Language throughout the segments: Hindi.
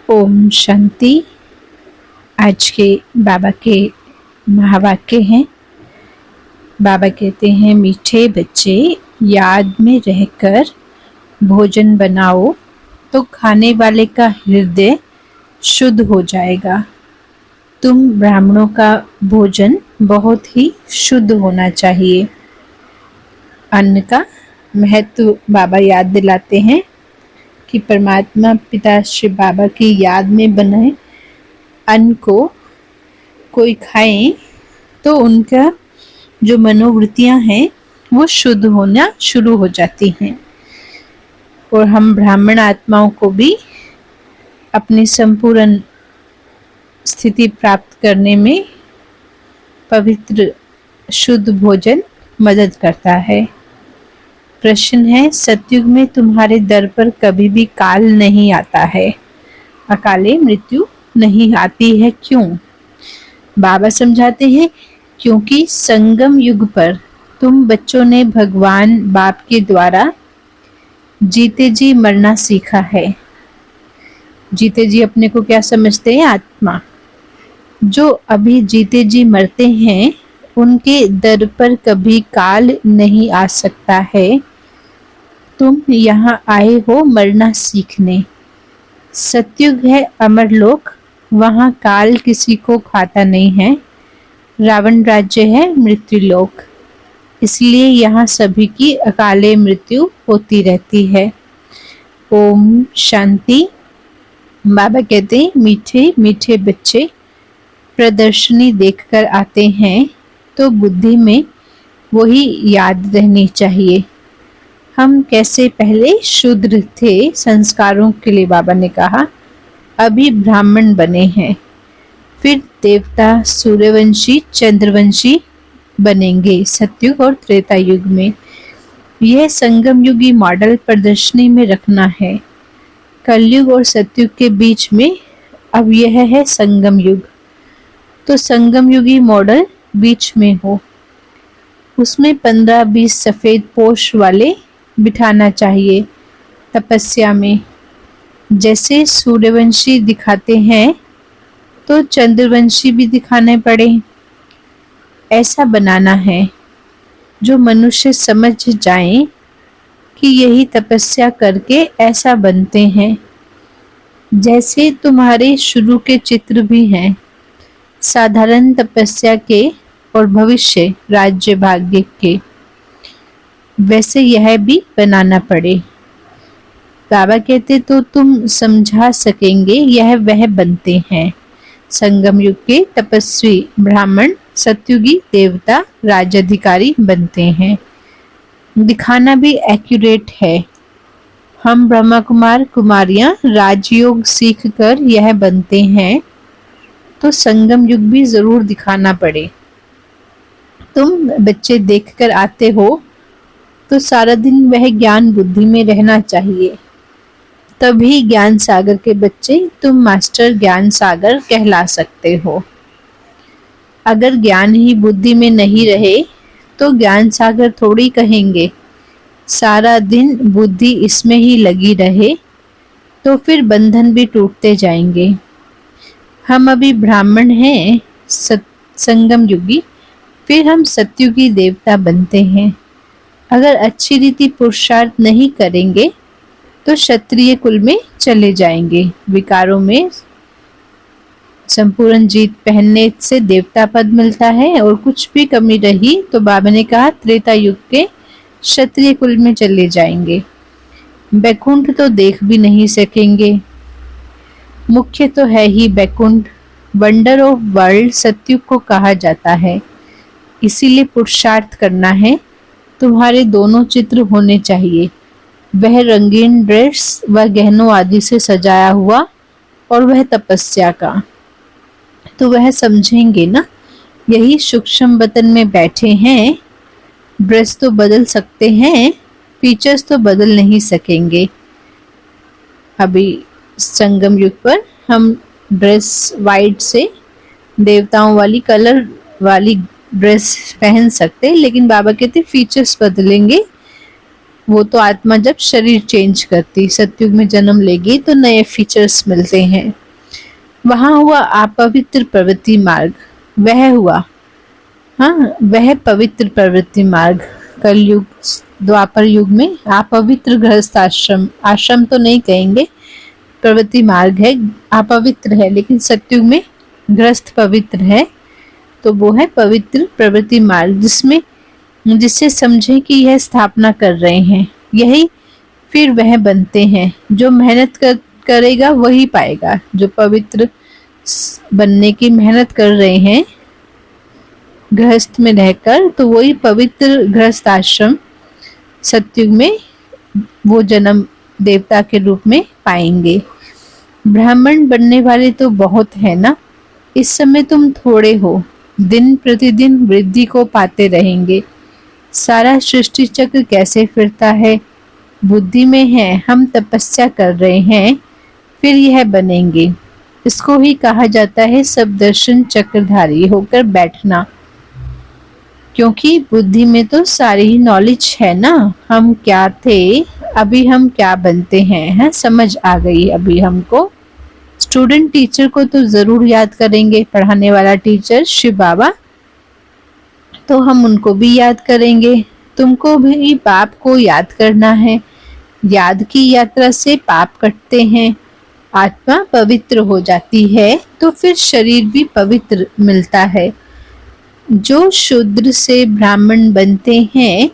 ओम शांति। आज के बाबा के महावाक्य हैं। बाबा कहते हैं, मीठे बच्चे, याद में रहकर भोजन बनाओ तो खाने वाले का हृदय शुद्ध हो जाएगा। तुम ब्राह्मणों का भोजन बहुत ही शुद्ध होना चाहिए। अन्न का महत्व बाबा याद दिलाते हैं कि परमात्मा पिता श्री बाबा की याद में बने अन्न को कोई खाए तो उनका जो मनोवृत्तियां हैं वो शुद्ध होना शुरू हो जाती हैं। और हम ब्राह्मण आत्माओं को भी अपनी संपूर्ण स्थिति प्राप्त करने में पवित्र शुद्ध भोजन मदद करता है। प्रश्न है, सतयुग में तुम्हारे दर पर कभी भी काल नहीं आता है, अकाले मृत्यु नहीं आती है, क्यों? बाबा समझाते हैं, क्योंकि संगम युग पर तुम बच्चों ने भगवान बाप के द्वारा जीते जी मरना सीखा है। जीते जी अपने को क्या समझते हैं? आत्मा। जो अभी जीते जी मरते हैं उनके दर पर कभी काल नहीं आ सकता है। तुम यहाँ आए हो मरना सीखने। सतयुग है अमरलोक, वहाँ काल किसी को खाता नहीं है। रावण राज्य है मृत्युलोक, इसलिए यहाँ सभी की अकाले मृत्यु होती रहती है। ओम शांति। बाबा कहते हैं, मीठे मीठे बच्चे प्रदर्शनी देखकर आते हैं तो बुद्धि में वही याद रहनी चाहिए। हम कैसे पहले शूद्र थे, संस्कारों के लिए बाबा ने कहा, अभी ब्राह्मण बने हैं, फिर देवता, सूर्यवंशी, चंद्रवंशी बनेंगे सतयुग और त्रेता युग में। यह संगम युगी मॉडल प्रदर्शनी में रखना है। कलयुग और सतयुग के बीच में अब यह है संगम युग, तो संगम युगी मॉडल बीच में हो। उसमें 15-20 सफेद पोश वाले बिठाना चाहिए। तपस्या में जैसे सूर्यवंशी दिखाते हैं तो चंद्रवंशी भी दिखाने पड़े। ऐसा बनाना है जो मनुष्य समझ जाएं कि यही तपस्या करके ऐसा बनते हैं। जैसे तुम्हारे शुरू के चित्र भी हैं, साधारण तपस्या के और भविष्य राज्य भाग्य के, वैसे यह भी बनाना पड़े। बाबा कहते तो तुम समझा सकेंगे यह वह बनते हैं। संगम युग के तपस्वी ब्राह्मण, सतयुगी देवता, राजाधिकारी बनते हैं। दिखाना भी एक्यूरेट है। हम ब्रह्मा कुमार कुमारियां राजयोग सीख कर यह बनते हैं, तो संगम युग भी जरूर दिखाना पड़े। तुम बच्चे देखकर आते हो तो सारा दिन वह ज्ञान बुद्धि में रहना चाहिए, तभी ज्ञान सागर के बच्चे तुम मास्टर ज्ञान सागर कहला सकते हो। अगर ज्ञान ही बुद्धि में नहीं रहे तो ज्ञान सागर थोड़ी कहेंगे। सारा दिन बुद्धि इसमें ही लगी रहे तो फिर बंधन भी टूटते जाएंगे। हम अभी ब्राह्मण हैं संगम युगी, फिर हम सतयुगी देवता बनते हैं। अगर अच्छी रीति पुरुषार्थ नहीं करेंगे तो क्षत्रिय कुल में चले जाएंगे। विकारों में संपूर्ण जीत पहनने से देवता पद मिलता है, और कुछ भी कमी रही तो बाबा ने कहा त्रेता युग के क्षत्रिय कुल में चले जाएंगे। बैकुंठ तो देख भी नहीं सकेंगे। मुख्य तो है ही बैकुंठ, वंडर ऑफ वर्ल्ड सतयुग को कहा जाता है। इसीलिए पुरुषार्थ करना है। तुम्हारे दोनों चित्र होने चाहिए, वह रंगीन ड्रेस व गहनों आदि से सजाया हुआ, और वह तपस्या का। तो वह समझेंगे ना, यही सूक्ष्म वतन में बैठे हैं। ड्रेस तो बदल सकते हैं, फीचर्स तो बदल नहीं सकेंगे। अभी संगम युग पर हम ड्रेस वाइट से देवताओं वाली कलर वाली ड्रेस पहन सकते, लेकिन बाबा कहते फीचर्स बदलेंगे, वो तो आत्मा जब शरीर चेंज करती, सतयुग में जन्म लेगी तो नए फीचर्स मिलते हैं। वहां हुआ अपवित्र प्रवृत्ति मार्ग, वह हुआ, हाँ वह पवित्र प्रवृत्ति मार्ग। कलयुग द्वापर युग में अपवित्र गृहस्थ आश्रम, आश्रम तो नहीं कहेंगे, प्रवृत्ति मार्ग है, अपवित्र है, लेकिन सतयुग में गृहस्थ पवित्र है, तो वो है पवित्र प्रवृत्ति मार्ग, जिसमें जिससे समझे कि यह स्थापना कर रहे हैं, यही फिर वह बनते हैं। जो मेहनत करेगा वही पाएगा। जो पवित्र बनने की मेहनत कर रहे हैं गृहस्थ में रहकर, तो वही पवित्र गृहस्थ आश्रम सतयुग में वो जन्म देवता के रूप में पाएंगे। ब्राह्मण बनने वाले तो बहुत है ना, इस समय तुम थोड़े हो, दिन प्रतिदिन वृद्धि को पाते रहेंगे। सारा सृष्टि चक्र कैसे फिरता है, बुद्धि में है। हम तपस्या कर रहे हैं, फिर यह बनेंगे। इसको ही कहा जाता है सब दर्शन चक्रधारी होकर बैठना, क्योंकि बुद्धि में तो सारी ही नॉलेज है ना। हम क्या थे, अभी हम क्या बनते हैं, समझ आ गई अभी हमको। स्टूडेंट टीचर को तो जरूर याद करेंगे, पढ़ाने वाला टीचर शिव बाबा, तो हम उनको भी याद करेंगे। तुमको भी पाप को याद करना है। याद की यात्रा से पाप कटते हैं, आत्मा पवित्र हो जाती है, तो फिर शरीर भी पवित्र मिलता है। जो शूद्र से ब्राह्मण बनते हैं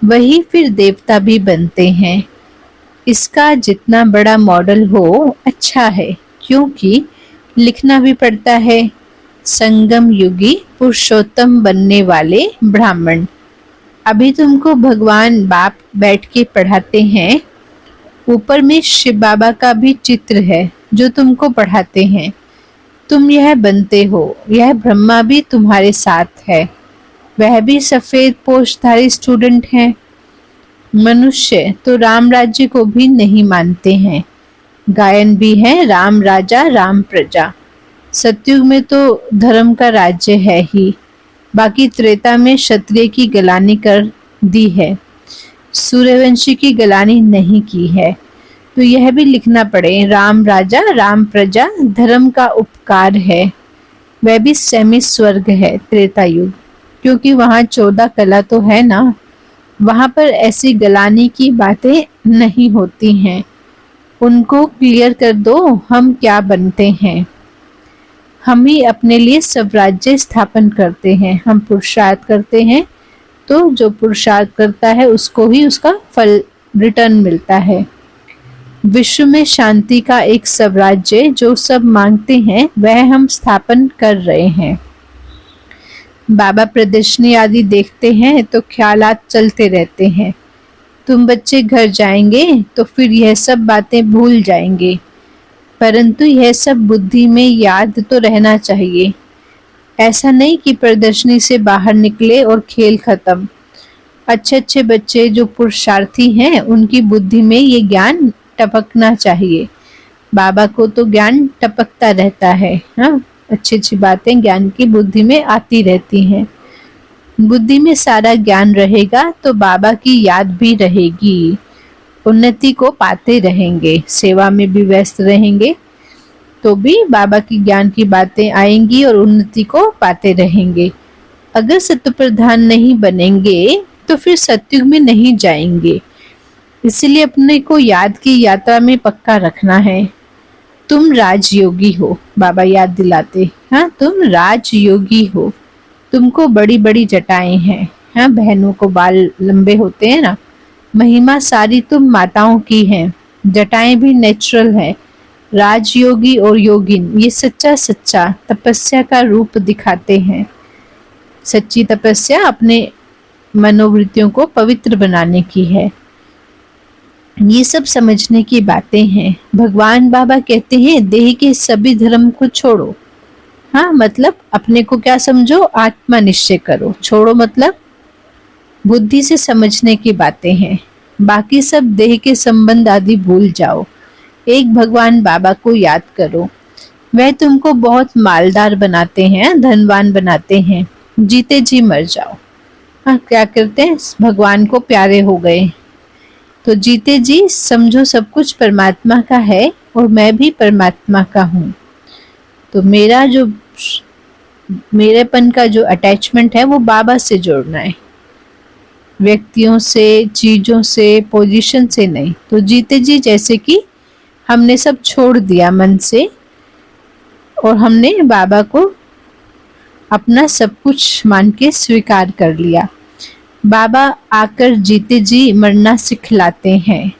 वही फिर देवता भी बनते हैं। इसका जितना बड़ा मॉडल हो अच्छा है, क्योंकि लिखना भी पड़ता है। संगम युगी पुरुषोत्तम बनने वाले ब्राह्मण। अभी तुमको भगवान बाप बैठ के पढ़ाते हैं, ऊपर में शिव बाबा का भी चित्र है जो तुमको पढ़ाते हैं। तुम यह बनते हो, यह ब्रह्मा भी तुम्हारे साथ है, वह भी सफेद पोशधारी स्टूडेंट है। मनुष्य तो राम राज्य को भी नहीं मानते हैं, गायन भी है राम राजा राम प्रजा। सतयुग में तो धर्म का राज्य है ही, बाकी त्रेता में क्षत्रिय की गलानी कर दी है, सूर्यवंशी की गलानी नहीं की है। तो यह भी लिखना पड़े, राम राजा राम प्रजा धर्म का उपकार है। वह भी सेमी स्वर्ग है त्रेता युग, क्योंकि वहाँ 14 कला तो है ना, वहाँ पर ऐसी गलानी की बातें नहीं होती हैं। उनको क्लियर कर दो हम क्या बनते हैं। हम ही अपने लिए स्वराज्य स्थापन करते हैं, हम पुरुषार्थ करते हैं, तो जो पुरुषार्थ करता है उसको ही उसका फल रिटर्न मिलता है। विश्व में शांति का एक स्वराज्य जो सब मांगते हैं वह हम स्थापन कर रहे हैं। बाबा प्रदर्शनी आदि देखते हैं तो ख्यालात चलते रहते हैं। तुम बच्चे घर जाएंगे तो फिर यह सब बातें भूल जाएंगे, परंतु यह सब बुद्धि में याद तो रहना चाहिए। ऐसा नहीं कि प्रदर्शनी से बाहर निकले और खेल खत्म। अच्छे अच्छे बच्चे जो पुरुषार्थी हैं उनकी बुद्धि में ये ज्ञान टपकना चाहिए। बाबा को तो ज्ञान टपकता रहता है, हाँ, अच्छी अच्छी बातें ज्ञान की बुद्धि में आती रहती हैं। बुद्धि में सारा ज्ञान रहेगा तो बाबा की याद भी रहेगी, उन्नति को पाते रहेंगे, सेवा में भी व्यस्त रहेंगे तो भी बाबा की ज्ञान की बातें आएंगी और उन्नति को पाते रहेंगे। अगर सत्य प्रधान नहीं बनेंगे तो फिर सतयुग में नहीं जाएंगे। इसलिए अपने को याद की यात्रा में पक्का रखना है। तुम राजयोगी हो, बाबा याद दिलाते, हाँ तुम राजयोगी हो। तुमको बड़ी बड़ी जटाएं हैं, हाँ बहनों को बाल लंबे होते हैं ना, महिमा सारी तुम माताओं की है, जटाएं भी नेचुरल है। राजयोगी और योगिन ये सच्चा सच्चा तपस्या का रूप दिखाते हैं। सच्ची तपस्या अपने मनोवृत्तियों को पवित्र बनाने की है। ये सब समझने की बातें हैं। भगवान बाबा कहते हैं देह के सभी धर्म को छोड़ो, हाँ मतलब अपने को क्या समझो, आत्मा निश्चय करो। छोड़ो मतलब बुद्धि से समझने की बातें हैं, बाकी सब देह के संबंध आदि भूल जाओ। एक भगवान बाबा को याद करो, वह तुमको बहुत मालदार बनाते हैं, धनवान बनाते हैं, जीते जी मर जाओ। हाँ क्या करते हैं, भगवान को प्यारे हो गए, तो जीते जी समझो सब कुछ परमात्मा का है और मैं भी परमात्मा का हूँ। तो मेरेपन का जो अटैचमेंट है वो बाबा से जोड़ना है, व्यक्तियों से, चीजों से, पोजीशन से नहीं। तो जीते जी जैसे कि हमने सब छोड़ दिया मन से और हमने बाबा को अपना सब कुछ मान के स्वीकार कर लिया। बाबा आकर जीते जी मरना सिखलाते हैं।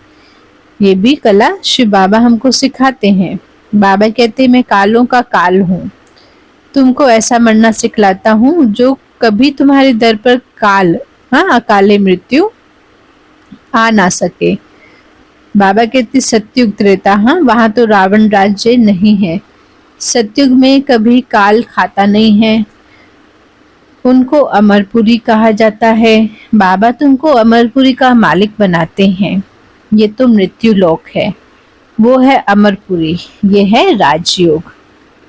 ये भी कला शिव बाबा हमको सिखाते हैं। बाबा कहते मैं कालों का काल हूँ, तुमको ऐसा मरना सिखलाता हूँ जो कभी तुम्हारे दर पर काल, अकाले मृत्यु आ ना सके। बाबा कहते सतयुग त्रेता, वहां तो रावण राज्य नहीं है। सतयुग में कभी काल खाता नहीं है, उनको अमरपुरी कहा जाता है। बाबा तुमको अमरपुरी का मालिक बनाते हैं। ये तो मृत्यु लोक है, वो है अमरपुरी, ये है राजयोग।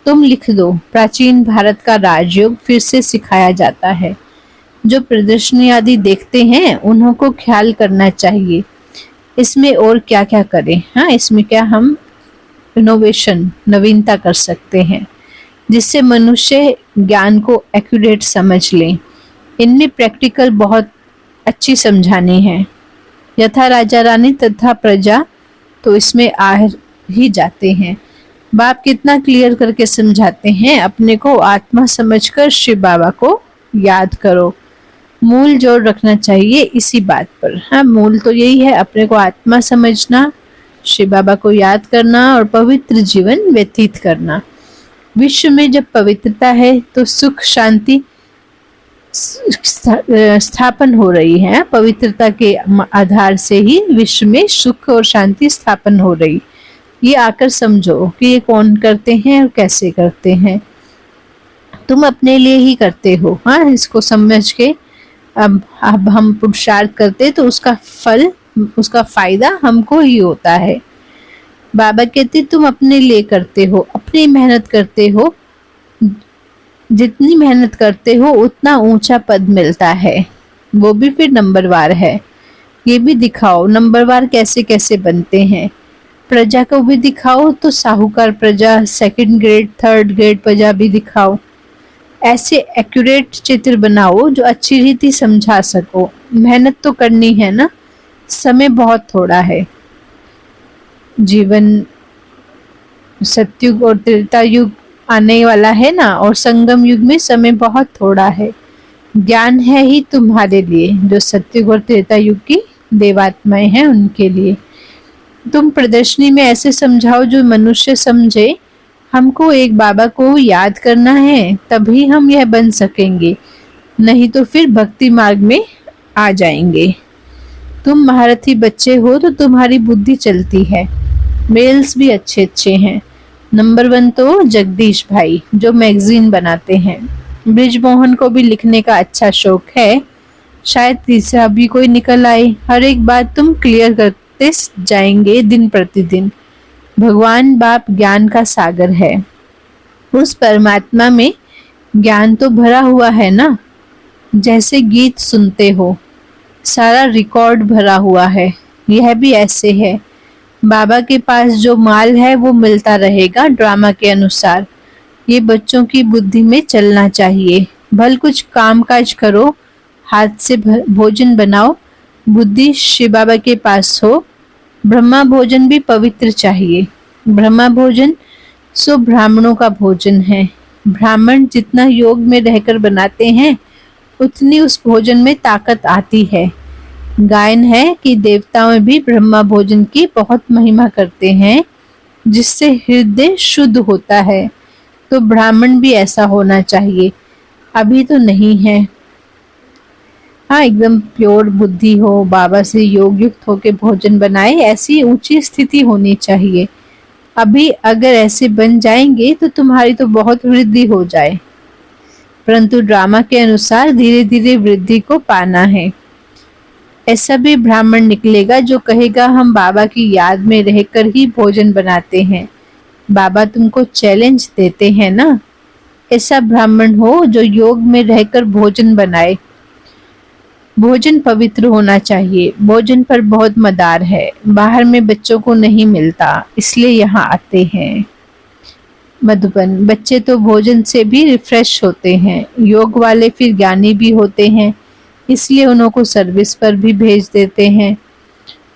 तुम लिख दो, प्राचीन भारत का राजयोग फिर से सिखाया जाता है। जो प्रदर्शनी आदि देखते हैं उन्हों को ख्याल करना चाहिए इसमें और क्या क्या करें। इसमें क्या हम इनोवेशन, नवीनता कर सकते हैं जिससे मनुष्य ज्ञान को एक्यूरेट समझ ले। इनमें प्रैक्टिकल बहुत अच्छी समझानी है। यथा राजा रानी तथा प्रजा तो इसमें आ ही जाते हैं। बाप कितना क्लियर करके समझाते हैं, अपने को आत्मा समझकर शिव बाबा को याद करो। मूल जोर रखना चाहिए इसी बात पर। मूल तो यही है, अपने को आत्मा समझना, शिव बाबा को याद करना और पवित्र जीवन व्यतीत करना। विश्व में जब पवित्रता है तो सुख शांति स्थापन हो रही है। पवित्रता के आधार से ही विश्व में सुख और शांति स्थापन हो रही। ये आकर समझो कि ये कौन करते हैं और कैसे करते हैं। तुम अपने लिए ही करते हो। इसको समझ के अब हम पुरुषार्थ करते तो उसका फल, उसका फायदा हमको ही होता है। बाबा कहते तुम अपने लिए करते हो, अपनी मेहनत करते हो। जितनी मेहनत करते हो उतना ऊंचा पद मिलता है, वो भी फिर नंबरवार है। ये भी दिखाओ नंबरवार कैसे कैसे बनते हैं। प्रजा को भी दिखाओ तो साहूकार प्रजा, सेकंड ग्रेड, थर्ड ग्रेड प्रजा भी दिखाओ। ऐसे एक्यूरेट चित्र बनाओ जो अच्छी रीति समझा सको। मेहनत तो करनी है ना, समय बहुत थोड़ा है। जीवन सतयुग और त्रेता युग आने वाला है ना, और संगम युग में समय बहुत थोड़ा है। ज्ञान है ही तुम्हारे लिए, जो सतयुग और त्रेता युग की देवात्माएं हैं उनके लिए। तुम प्रदर्शनी में ऐसे समझाओ जो मनुष्य समझे। हमको एक बाबा को याद करना है, तभी हम यह बन सकेंगे, नहीं तो फिर भक्ति मार्ग में आ जाएंगे। तुम महारथी बच्चे हो तो तुम्हारी बुद्धि चलती है। मेल्स भी अच्छे अच्छे हैं। नंबर 1 तो जगदीश भाई जो मैगजीन बनाते हैं। ब्रिजमोहन को भी लिखने का अच्छा शौक है, शायद तीसरा भी कोई निकल आए। हर एक बात तुम क्लियर करते जाएंगे दिन प्रतिदिन। भगवान बाप ज्ञान का सागर है, उस परमात्मा में ज्ञान तो भरा हुआ है ना। जैसे गीत सुनते हो, सारा रिकॉर्ड भरा हुआ है, यह भी ऐसे है। बाबा के पास जो माल है वो मिलता रहेगा ड्रामा के अनुसार। ये बच्चों की बुद्धि में चलना चाहिए। भल कुछ काम काज करो, हाथ से भोजन बनाओ, बुद्धि शिव बाबा के पास हो। ब्रह्मा भोजन भी पवित्र चाहिए। ब्रह्मा भोजन सो ब्राह्मणों का भोजन है। ब्राह्मण जितना योग में रहकर बनाते हैं उतनी उस भोजन में ताकत आती है। गायन है कि देवताओं भी ब्रह्मा भोजन की बहुत महिमा करते हैं, जिससे हृदय शुद्ध होता है। तो ब्राह्मण भी ऐसा होना चाहिए, अभी तो नहीं है। एकदम प्योर बुद्धि हो, बाबा से योग युक्त होके भोजन बनाए, ऐसी ऊंची स्थिति होनी चाहिए। अभी अगर ऐसे बन जाएंगे तो तुम्हारी तो बहुत वृद्धि हो जाए, परंतु ड्रामा के अनुसार धीरे धीरे वृद्धि को पाना है। ऐसा भी ब्राह्मण निकलेगा जो कहेगा हम बाबा की याद में रहकर ही भोजन बनाते हैं। बाबा तुमको चैलेंज देते हैं ना, ऐसा ब्राह्मण हो जो योग में रहकर भोजन बनाए। भोजन पवित्र होना चाहिए। भोजन पर बहुत मदार है, बाहर में बच्चों को नहीं मिलता, इसलिए यहाँ आते हैं। मधुबन, बच्चे तो भोजन से भी रिफ्रेश होते हैं। योग वाले फिर ज्ञानी भी होते हैं, इसलिए उनको सर्विस पर भी भेज देते हैं।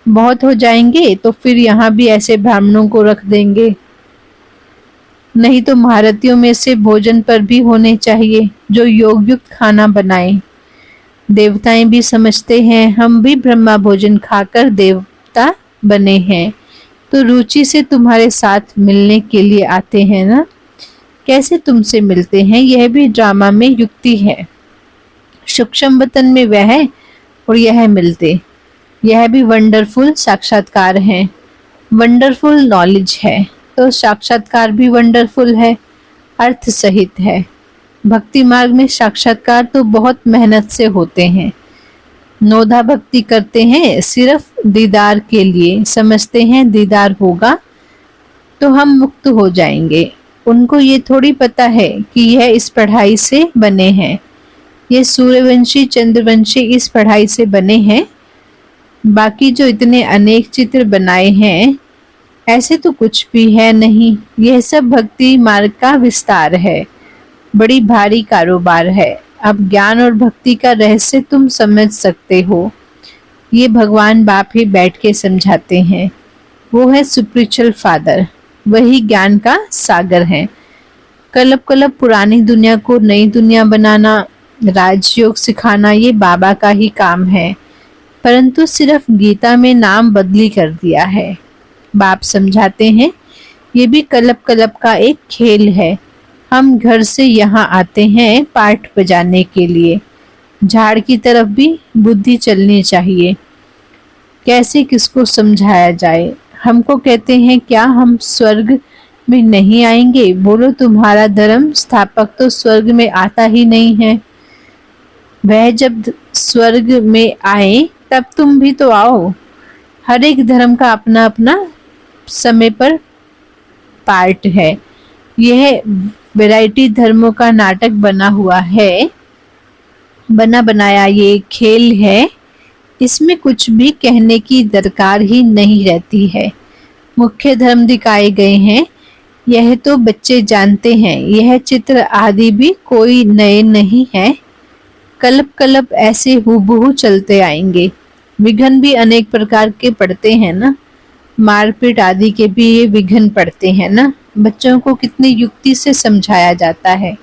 बहुत हो जाएंगे तो फिर यहाँ भी ऐसे ब्राह्मणों को रख देंगे। नहीं तो महारथियों में से भोजन पर भी होने चाहिए जो योग युक्त खाना बनाए। देवताएं भी समझते हैं हम भी ब्रह्मा भोजन खाकर देवता बने हैं, तो रुचि से तुम्हारे साथ मिलने के लिए आते हैं ना। कैसे तुमसे मिलते हैं, यह भी ड्रामा में युक्ति है। सूक्ष्म वतन में वह और यह मिलते, यह भी वंडरफुल साक्षात्कार है। वंडरफुल नॉलेज है तो साक्षात्कार भी वंडरफुल है, अर्थ सहित है। भक्ति मार्ग में साक्षात्कार तो बहुत मेहनत से होते हैं। नोधा भक्ति करते हैं सिर्फ दीदार के लिए, समझते हैं दीदार होगा तो हम मुक्त हो जाएंगे। उनको ये थोड़ी पता है कि यह इस पढ़ाई से बने हैं, ये सूर्यवंशी चंद्रवंशी इस पढ़ाई से बने हैं। बाकी जो इतने अनेक चित्र बनाए हैं, ऐसे तो कुछ भी है नहीं। यह सब भक्ति मार्ग का विस्तार है, बड़ी भारी कारोबार है। अब ज्ञान और भक्ति का रहस्य तुम समझ सकते हो, ये भगवान बाप ही बैठ के समझाते हैं। वो है स्पिरिचुअल फादर, वही ज्ञान का सागर है। कलब कलब पुरानी दुनिया को नई दुनिया बनाना, राजयोग सिखाना, ये बाबा का ही काम है, परंतु सिर्फ गीता में नाम बदली कर दिया है। बाप समझाते हैं ये भी कलब कलब का एक खेल है। हम घर से यहाँ आते हैं पाठ बजाने के लिए, झाड़ की तरफ भी बुद्धि चलनी चाहिए। कैसे किसको समझाया जाए। हमको कहते हैं क्या हम स्वर्ग में नहीं आएंगे? बोलो तुम्हारा धर्म स्थापक तो स्वर्ग में आता ही नहीं है। वह जब स्वर्ग में आए तब तुम भी तो आओ। हर एक धर्म का अपना अपना समय पर पार्ट है। यह वैरायटी धर्मों का नाटक बना हुआ है, बना बनाया ये खेल है। इसमें कुछ भी कहने की दरकार ही नहीं रहती है। मुख्य धर्म दिखाए गए हैं, यह तो बच्चे जानते हैं। यह चित्र आदि भी कोई नए नहीं है, कल्प कल्प ऐसे हूबहू चलते आएंगे। विघ्न भी अनेक प्रकार के पड़ते हैं ना, मारपीट आदि के भी ये विघ्न पड़ते हैं ना। बच्चों को कितनी युक्ति से समझाया जाता है।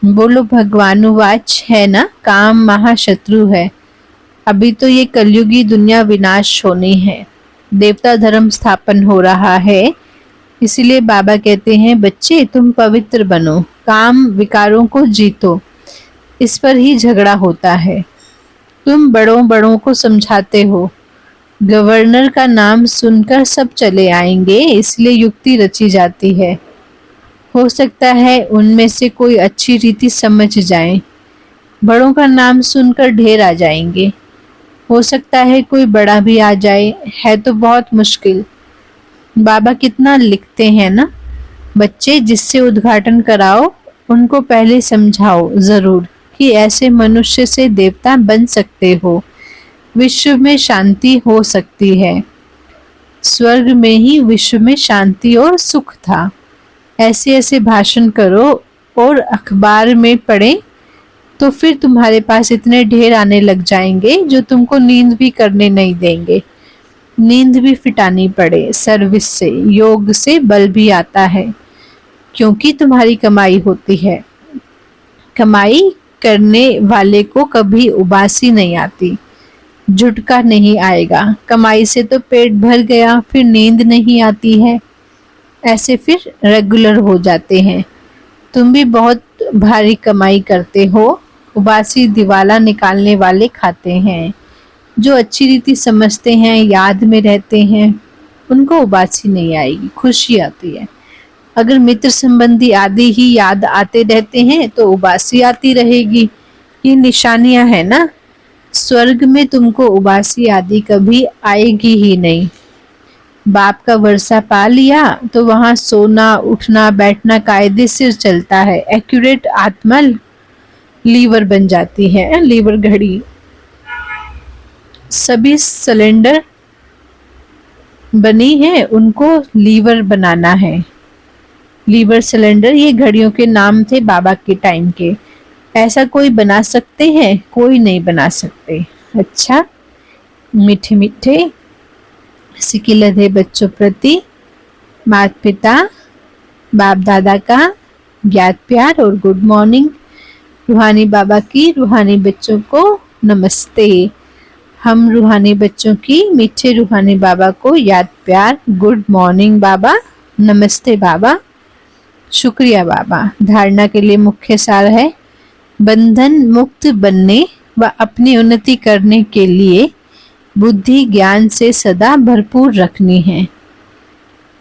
बोलो भगवानुवाच है ना, काम महाशत्रु है। अभी तो ये कलयुगी दुनिया विनाश होनी है, देवता धर्म स्थापन हो रहा है। इसलिए बाबा कहते हैं बच्चे तुम पवित्र बनो, काम विकारों को जीतो। इस पर ही झगड़ा होता है। तुम बड़ों बड़ों को समझाते हो, गवर्नर का नाम सुनकर सब चले आएंगे, इसलिए युक्ति रची जाती है। हो सकता है उनमें से कोई अच्छी रीति समझ जाए, बड़ों का नाम सुनकर ढेर आ जाएंगे। हो सकता है कोई बड़ा भी आ जाए, है तो बहुत मुश्किल। बाबा कितना लिखते हैं ना, बच्चे जिससे उद्घाटन कराओ उनको पहले समझाओ जरूर कि ऐसे मनुष्य से देवता बन सकते हो, विश्व में शांति हो सकती है। स्वर्ग में ही विश्व में शांति और सुख था। ऐसे ऐसे भाषण करो और अखबार में पढ़े तो फिर तुम्हारे पास इतने ढेर आने लग जाएंगे जो तुमको नींद भी करने नहीं देंगे। नींद भी फिटानी पड़े। सर्विस से, योग से बल भी आता है, क्योंकि तुम्हारी कमाई होती है। कमाई करने वाले को कभी उबासी नहीं आती, झुटका नहीं आएगा। कमाई से तो पेट भर गया, फिर नींद नहीं आती है। ऐसे फिर रेगुलर हो जाते हैं। तुम भी बहुत भारी कमाई करते हो, उबासी दिवाला निकालने वाले खाते हैं। जो अच्छी रीति समझते हैं, याद में रहते हैं, उनको उबासी नहीं आएगी, खुशी आती है। अगर मित्र संबंधी आदि ही याद आते रहते हैं तो उबासी आती रहेगी। ये निशानियां है ना। स्वर्ग में तुमको उबासी आदि कभी आएगी ही नहीं। बाप का वर्षा पा लिया तो वहां सोना उठना बैठना कायदे से चलता है। एक्यूरेट आत्मा लीवर बन जाती है, लीवर घड़ी। सभी सिलेंडर बनी है उनको लीवर बनाना है। लीवर सिलेंडर ये घड़ियों के नाम थे बाबा के टाइम के। ऐसा कोई बना सकते हैं? कोई नहीं बना सकते। अच्छा, मीठे मीठे सिकिलधे बच्चों प्रति माता पिता बाप दादा का ज्ञात प्यार और गुड मॉर्निंग। रूहानी बाबा की रूहानी बच्चों को नमस्ते। हम रूहानी बच्चों की मीठे रूहानी बाबा को याद प्यार, गुड मॉर्निंग बाबा, नमस्ते बाबा, शुक्रिया बाबा। धारणा के लिए मुख्य सार है, बंधन मुक्त बनने व अपनी उन्नति करने के लिए बुद्धि ज्ञान से सदा भरपूर रखनी है।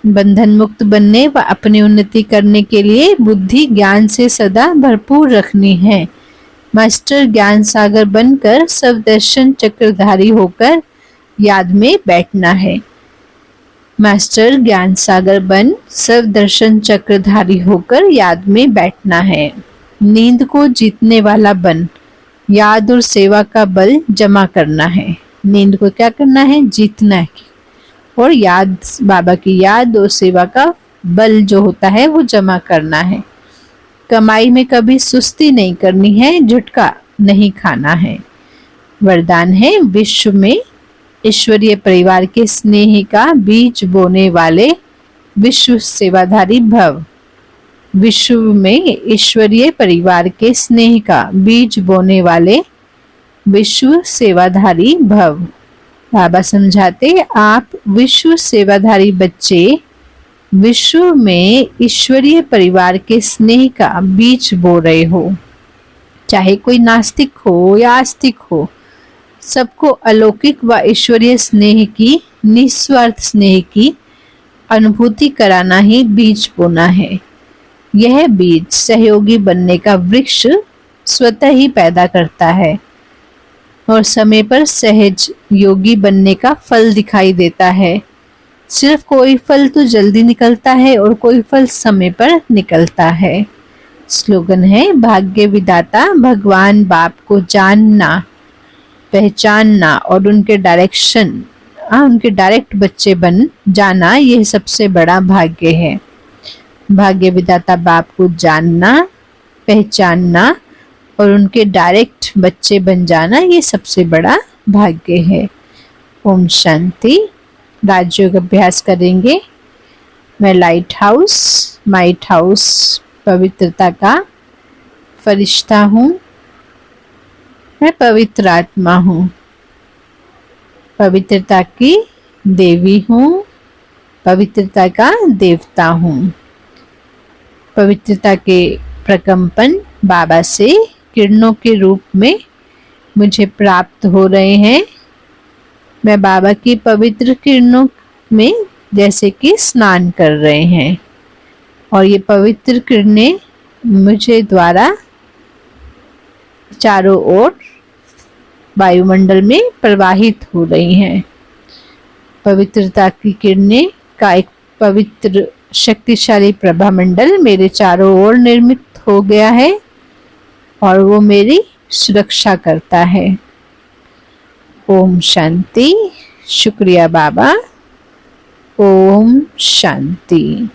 बंधन मुक्त बनने व अपनी उन्नति करने के लिए बुद्धि ज्ञान से सदा भरपूर रखनी है। मास्टर ज्ञान सागर बनकर सब दर्शन चक्रधारी होकर याद में बैठना है। मास्टर ज्ञान सागर बन सब दर्शन चक्रधारी होकर याद में बैठना है। नींद को जीतने वाला बन याद और सेवा का बल जमा करना है। नींद को क्या करना है? जीतना है और याद, बाबा की याद और सेवा का बल जो होता है वो जमा करना है। कमाई में कभी सुस्ती नहीं करनी है, झटका नहीं खाना है। वरदान है, विश्व में ईश्वरीय परिवार के स्नेह का बीज बोने वाले विश्व सेवाधारी भव। विश्व में ईश्वरीय परिवार के स्नेह का बीज बोने वाले विश्व सेवाधारी भव। बाबा समझाते, आप विश्व सेवाधारी बच्चे विश्व में ईश्वरीय परिवार के स्नेह का बीज बो रहे हो। चाहे कोई नास्तिक हो या आस्तिक हो, सबको अलौकिक व ईश्वरीय स्नेह की, निस्वार्थ स्नेह की अनुभूति कराना ही बीज बोना है। यह बीज सहयोगी बनने का वृक्ष स्वतः ही पैदा करता है और समय पर सहज योगी बनने का फल दिखाई देता है। सिर्फ कोई फल तो जल्दी निकलता है और कोई फल समय पर निकलता है। स्लोगन है, भाग्य विदाता भगवान बाप को जानना, पहचानना और उनके डायरेक्ट बच्चे बन जाना, यह सबसे बड़ा भाग्य है। भाग्य विदाता बाप को जानना, पहचानना और उनके डायरेक्ट बच्चे बन जाना, ये सबसे बड़ा भाग्य है। ओम शांति। राजयोग अभ्यास करेंगे। मैं लाइट हाउस पवित्रता का फरिश्ता हूँ। मैं पवित्र आत्मा हूँ, पवित्रता की देवी हूँ, पवित्रता का देवता हूँ। पवित्रता के प्रकंपन बाबा से किरणों के रूप में मुझे प्राप्त हो रहे हैं। मैं बाबा की पवित्र किरणों में जैसे कि स्नान कर रहे हैं और ये पवित्र किरणें मुझे द्वारा चारों ओर वायुमंडल में प्रवाहित हो रही हैं। पवित्रता की किरणें का एक पवित्र शक्तिशाली प्रभामंडल मेरे चारों ओर निर्मित हो गया है और वो मेरी सुरक्षा करता है। ओम शांति। शुक्रिया बाबा। ओम शांति।